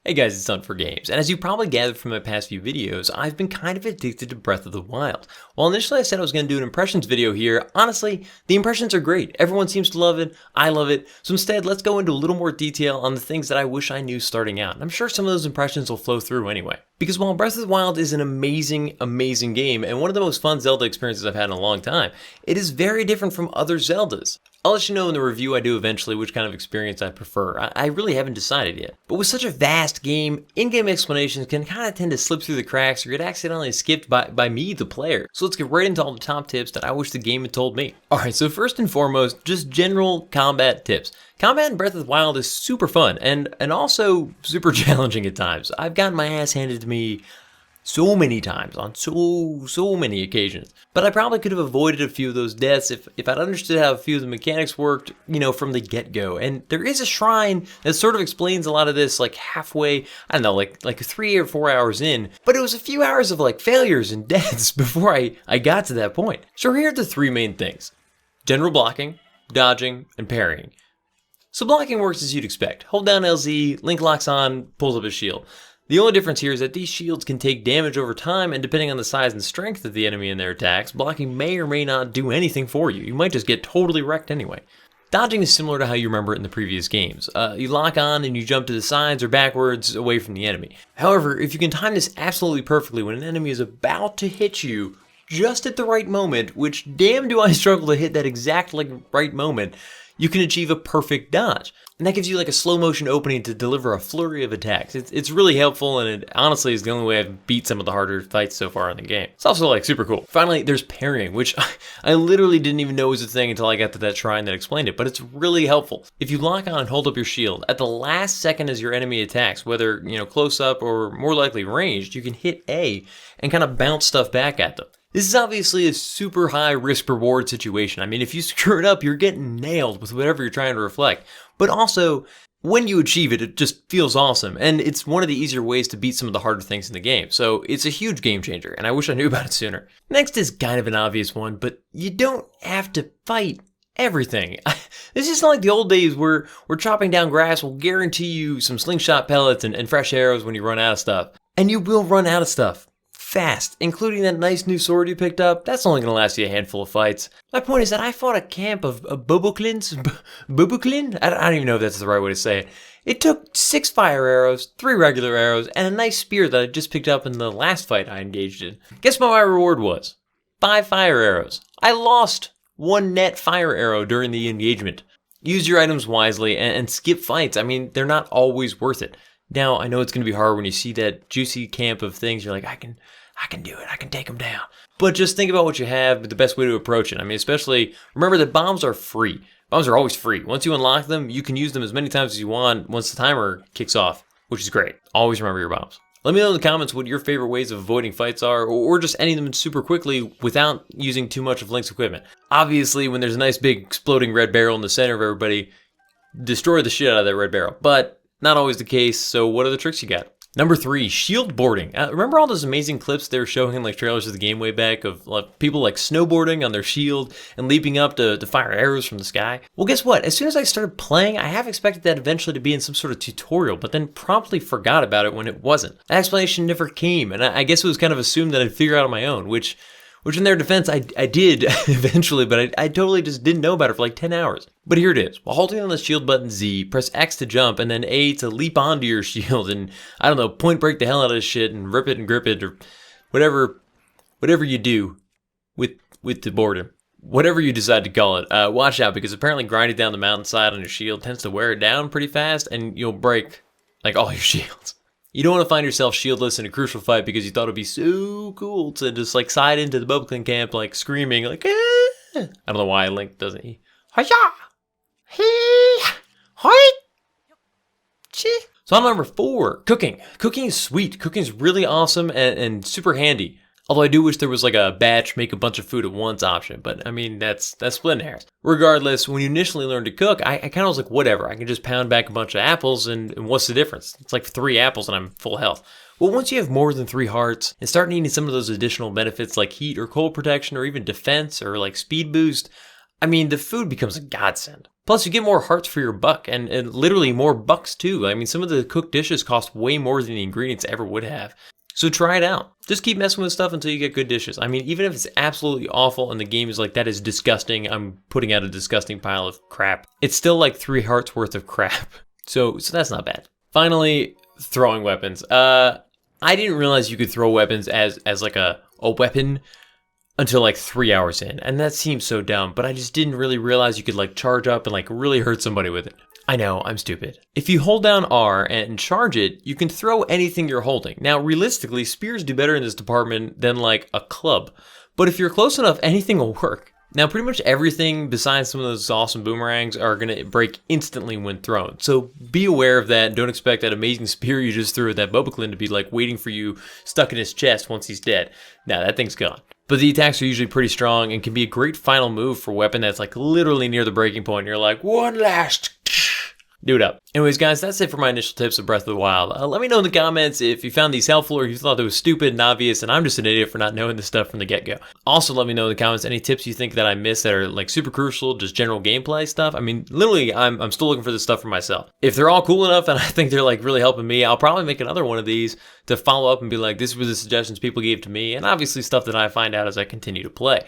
Hey guys, it's Hunt4Games, and as you probably gathered from my past few videos, I've been kind of addicted to Breath of the Wild. While initially I said I was going to do an impressions video here, honestly, the impressions are great. Everyone seems to love it, I love it, so instead let's go into a little more detail on the things that I wish I knew starting out. And I'm sure some of those impressions will flow through anyway. Because while Breath of the Wild is an amazing, amazing game, and one of the most fun Zelda experiences I've had in a long time, it is very different from other Zeldas. I'll let you know in the review I do eventually which kind of experience I prefer. I really haven't decided yet. But with such a vast game, in-game explanations can kind of tend to slip through the cracks or get accidentally skipped by me, the player. So let's get right into all the top tips that I wish the game had told me. Alright, so first and foremost, just general combat tips. Combat in Breath of the Wild is super fun and also super challenging at times. I've gotten my ass handed to me so many times on so many occasions. But I probably could have avoided a few of those deaths if I'd understood how a few of the mechanics worked, from the get-go. And there is a shrine that sort of explains a lot of this like halfway, I don't know, like 3 or 4 hours in. But it was a few hours of like failures and deaths before I got to that point. So here are the three main things: general blocking, dodging, and parrying. So blocking works as you'd expect. Hold down LZ, Link locks on, pulls up his shield. The only difference here is that these shields can take damage over time, and depending on the size and strength of the enemy and their attacks, blocking may or may not do anything for you. You might just get totally wrecked anyway. Dodging is similar to how you remember it in the previous games. You lock on and you jump to the sides or backwards away from the enemy. However, if you can time this absolutely perfectly when an enemy is about to hit you just at the right moment, which damn do I struggle to hit that exact right moment, you can achieve a perfect dodge. And that gives you like a slow motion opening to deliver a flurry of attacks. It's really helpful, and it honestly is the only way I've beat some of the harder fights so far in the game. It's also like super cool. Finally, there's parrying, which I literally didn't even know was a thing until I got to that shrine that explained it, but it's really helpful. If you lock on and hold up your shield, at the last second as your enemy attacks, whether close up or more likely ranged, you can hit A and kind of bounce stuff back at them. This is obviously a super high risk reward situation. I mean, if you screw it up, you're getting nailed with whatever you're trying to reflect. But also, when you achieve it, it just feels awesome. And it's one of the easier ways to beat some of the harder things in the game. So it's a huge game changer, and I wish I knew about it sooner. Next is kind of an obvious one, but you don't have to fight everything. This is not like the old days where chopping down grass will guarantee you some slingshot pellets and fresh arrows when you run out of stuff. And you will run out of stuff fast, including that nice new sword you picked up. That's only going to last you a handful of fights. My point is that I fought a camp of Boboklins. Boboklin? I don't even know if that's the right way to say it. It took 6 fire arrows, 3 regular arrows, and a nice spear that I just picked up in the last fight I engaged in. Guess what my reward was? 5 fire arrows. I lost 1 net fire arrow during the engagement. Use your items wisely and skip fights. I mean, they're not always worth it. Now, I know it's going to be hard when you see that juicy camp of things. You're like, I can do it. I can take them down. But just think about what you have, but the best way to approach it. I mean, especially, remember that bombs are free. Bombs are always free. Once you unlock them, you can use them as many times as you want once the timer kicks off, which is great. Always remember your bombs. Let me know in the comments what your favorite ways of avoiding fights are, or just ending them super quickly without using too much of Link's equipment. Obviously, when there's a nice big exploding red barrel in the center of everybody, destroy the shit out of that red barrel. But not always the case, so what are the tricks you got? Number 3, shield boarding. Remember all those amazing clips they were showing in like trailers of the game way back of people like snowboarding on their shield and leaping up to fire arrows from the sky? Well, guess what? As soon as I started playing, I half expected that eventually to be in some sort of tutorial, but then promptly forgot about it when it wasn't. That explanation never came, and I guess it was kind of assumed that I'd figure it out on my own, which in their defense, I did eventually, but I totally just didn't know about it for like 10 hours. But here it is. While holding on the shield button Z, press X to jump, and then A to leap onto your shield, and I don't know, point break the hell out of this shit, and rip it and grip it, or whatever you do with the boredom. Whatever you decide to call it, watch out, because apparently grinding down the mountainside on your shield tends to wear it down pretty fast, and you'll break like all your shields. You don't want to find yourself shieldless in a crucial fight because you thought it'd be so cool to just like side into the Boboklin camp like screaming like ah! I don't know why Link doesn't he. Hiya! Hee! Hi! Chi! So on number 4, cooking. Cooking is sweet. Cooking is really awesome and super handy. Although I do wish there was like a batch, make a bunch of food at once option, but I mean, that's splitting hairs. Regardless, when you initially learned to cook, I kind of was like, whatever, I can just pound back a bunch of apples and what's the difference? It's like 3 apples and I'm full health. Well, once you have more than 3 hearts and start needing some of those additional benefits like heat or cold protection or even defense or like speed boost, I mean, the food becomes a godsend. Plus, you get more hearts for your buck, and literally more bucks too. I mean, some of the cooked dishes cost way more than the ingredients ever would have. So try it out. Just keep messing with stuff until you get good dishes. I mean, even if it's absolutely awful and the game is like, that is disgusting, I'm putting out a disgusting pile of crap, it's still like 3 hearts worth of crap. So that's not bad. Finally, throwing weapons. I didn't realize you could throw weapons as like a weapon until like 3 hours in, and that seems so dumb, but I just didn't really realize you could like charge up and like really hurt somebody with it. I know, I'm stupid. If you hold down R and charge it, you can throw anything you're holding. Now, realistically, spears do better in this department than like a club, but if you're close enough, anything will work. Now, pretty much everything besides some of those awesome boomerangs are going to break instantly when thrown. So be aware of that. Don't expect that amazing spear you just threw at that Bobaklin to be like waiting for you stuck in his chest once he's dead. Now, that thing's gone. But the attacks are usually pretty strong and can be a great final move for a weapon that's like literally near the breaking point. You're like, one last... Do it up. Anyways, guys, that's it for my initial tips of Breath of the Wild. Let me know in the comments if you found these helpful or you thought they was stupid and obvious and I'm just an idiot for not knowing this stuff from the get-go. Also, let me know in the comments any tips you think that I missed that are like super crucial, just general gameplay stuff. I mean, literally, I'm still looking for this stuff for myself. If they're all cool enough and I think they're like really helping me, I'll probably make another one of these to follow up and be like, this were the suggestions people gave to me, and obviously stuff that I find out as I continue to play.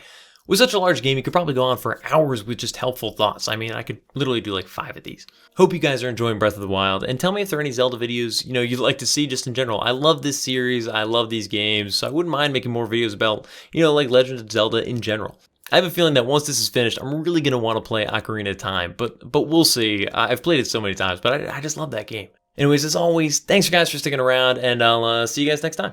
With such a large game, you could probably go on for hours with just helpful thoughts. I mean, I could literally do like 5 of these. Hope you guys are enjoying Breath of the Wild, and tell me if there are any Zelda videos, you'd like to see just in general. I love this series, I love these games, so I wouldn't mind making more videos about, like Legend of Zelda in general. I have a feeling that once this is finished, I'm really going to want to play Ocarina of Time, but we'll see. I've played it so many times, but I just love that game. Anyways, as always, thanks you guys for sticking around, and I'll see you guys next time.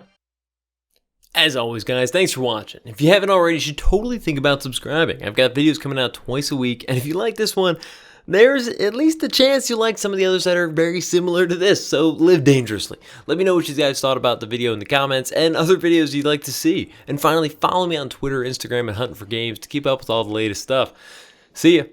As always, guys, thanks for watching. If you haven't already, you should totally think about subscribing. I've got videos coming out twice a week, and if you like this one, there's at least a chance you'll like some of the others that are very similar to this, so live dangerously. Let me know what you guys thought about the video in the comments, and other videos you'd like to see. And finally, follow me on Twitter, Instagram, and Huntin for Games to keep up with all the latest stuff. See ya!